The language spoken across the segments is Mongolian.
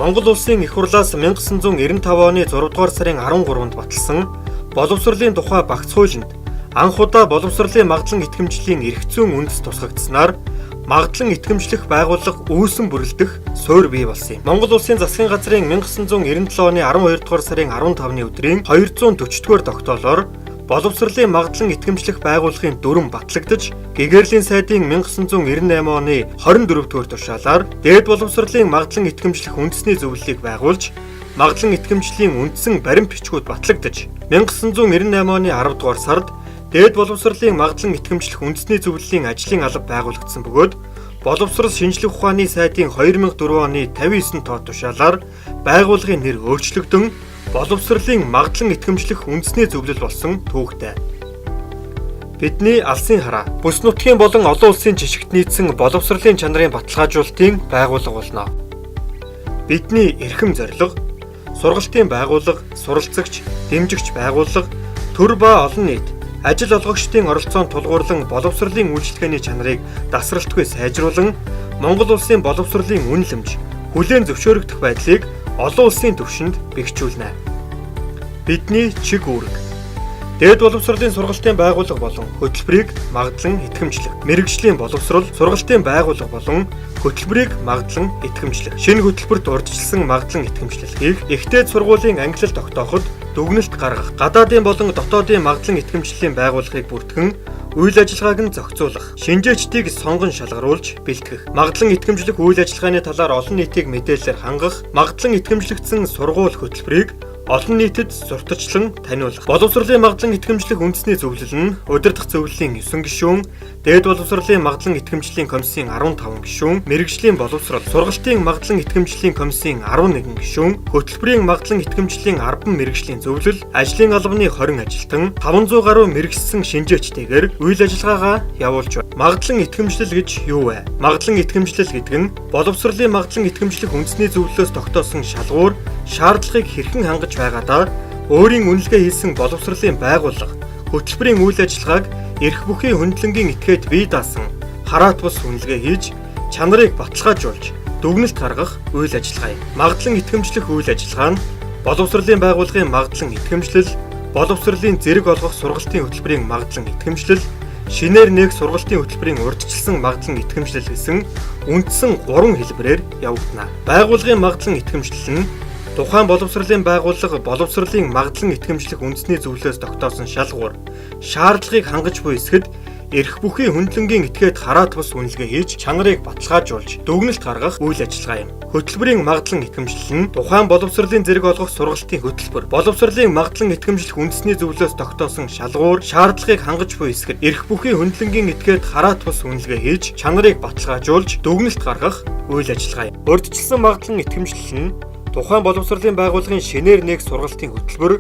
Монгол улсын их хурлаас 1995 оны 6 дугаар сарын 13-нд баталсан боловсролын тухай багц хуулинд анх удаа боловсролын магадлан итгэмжлийн эрх зүйн үндэс тусгагдсанаар магадлан итгэмжлэх байгууллага үүсэн бүрэлдэх суурь бий болсон юм. Монгол улсын засгийн газрын 1997 оны 12 дугаар сарын 15-ны өдрийн 240-р тогтоолоор боловсролын магадлан итгэмжлэх байгууллагын дүрм батлагдаж, Гэгэрлийн сайдын 1998 оны 24-р тушаалаар дээд боловсролын магадлан итгэмжлэх үндэсний зөвлөлийг байгуулж, магадлан итгэмжлийн үндсэн баримт бичгүүд батлагдаж, 1998 оны 10-р сард дээд боловсролын магадлан итгэмжлэх үндэсний зөвлөлийн ажлын алба байгуулагдсан бөгөөд боловсрол шинжлэх ухааны сайдын 2004 оны 59 тоо тушаалаар байгууллагын нэр өөрчлөгдөн боловсролын магадлан итгэмжлэх үндэсний зөвлөл болсон түүхтэй. Бидний алсын хараа бүс нутгийн болон олон улсын жишгт нийцсэн боловсролын чанарын баталгаажуулалтын байгууллага болно. Бидний эрхэм зорилго сургалтын байгууллага, суралцагч, дэмжигч байгууллага, төр ба олон нийт ажил олгогчдын оролцоонд тулгуурлан боловсролын үйлчилгээний чанарыг дасралтгүй сайжруулан Монгол улсын боловсролын үнэлэмж, хүлээн зөвшөөрөгдөх байдлыг олон улсын түвшинд бэхжүүлнэ. Бидний чиг үүрэг. Дээд боловсролын сургалтын байгууллага болон хөтөлбөрийг магадлан итгэмжлэх. Мэргэжлийн боловсрол, сургалтын байгууллага болон хөтөлбөрийг магадлан итгэмжлэх. Шинэ хөтөлбөрт урьдчилсан магадлан итгэмжлэлийг ихтэй сургуулийн ангилал тогтооход дүгнэлт гаргах, гадаадын болон дотоодын магадлан итгэмжлэлийн байгууллагыг бүртгэн үйл ажиллагааг нь зохицуулах, шинжээчдийг сонгон шалгаруулж бэлтгэх, магадлан итгэмжлэх үйл ажиллагааны талаар олон нийтийг мэдээлэлээр хангах, магадлан итгэмжлэгдсэн сургууль хөтөлбөрийг олон нийтэд сурталчлан таниулах. Боловсролын магадлан итгэмжлэх үндэсний зөвлөл нь удирдах зөвлөлийн 9 гишүүн, дээд боловсролын магадлан итгэмжлэлийн комиссийн 15 гишүүн, мэргэжлийн боловсрол, сургалтын магадлан итгэмжлэлийн комиссийн 11 гишүүн, хөтөлбөрийн магадлан итгэмжлэлийн 10 мэргэжлийн зөвлөл, ажлын албаны 20 ажилтан, 500 гаруй мэргэжсэн шинжээчтэйгээр үйл ажиллагаагаа явуулж байна. Магадлан итгэмжлэл гэж юу вэ? Магадлан итгэмжлэл гэдэг нь боловсролын магадлан итгэмжлэх үндэсний зөвлөлөөс тогтоосон шалгуур, шаардлагыг хэрхэн хангаж байгаадаа өөрийн үнэлгээ хийсэн боловсролын байгууллага, хөтөлбөрийн үйл ажиллагааг эрх бүхий хөндлөнгийн этгээд бие даасан хараат бус үнэлгээ хийж, чанарыг баталгаажуулж, дүгнэлт гаргах үйл ажиллагаа юм. Магадлан итгэмжлэх үйл ажиллагаа нь боловсролын байгууллагын магадлан итгэмжлэл, боловсролын зэрэг олгох сургалтын хөтөлбөрийн магадлан итгэмжлэл, шинээр нээх сургалтын хөтөлбөрийн урьдчилсан магадлан итгэмжлэл гэсэн үндсэн 3 хэлбэрээр явагдана. Байгууллагын магадлан итгэмжлэл нь тухайн боловсролын байгууллага боловсролын магадлан итгэмжлэх үндэсний зөвлөлөөс тогтоосон шалгуур, шаардлагыг хангаж буй эсгэд эрх бүхий хөндлөнгийн этгээд хараат бус үнэлгээ хийж, чанарыг баталгаажуулж, дүгнэлт гаргах үйл ажиллагаа юм. Хөтөлбөрийн магадлан итгэмжлэл нь тухайн боловсролын зэрэг олгох сургалтын хөтөлбөр, боловсролын магадлан итгэмжлэх үндэсний зөвлөлөөс тогтоосон шалгуур, шаардлагыг хангаж буй эсгэд эрх бүхий хөндлөнгийн этгээд хараат бус үнэлгээ хийж, чанарыг баталгаажуулж, дүгнэлт гаргах үйл ажиллагаа юм. Урьдчилсан магадлан итгэмжлэл нь тухайн боловсролын байгууллагын шинээр нээх сургалтын хөтөлбөр,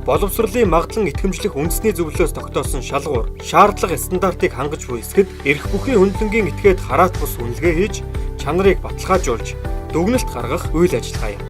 боловсролын магадлан итгэмжлэх үндэсний зөвлөлөөс тогтоосон шалгуур, шаардлага стандартыг хангаж буй эсгэд эрх бүхий хөндлөнгийн этгээд хараат бус үнэлгээ хийж, чанарыг баталгаажуулж, дүгнэлт гаргах үйл ажиллагаа юм.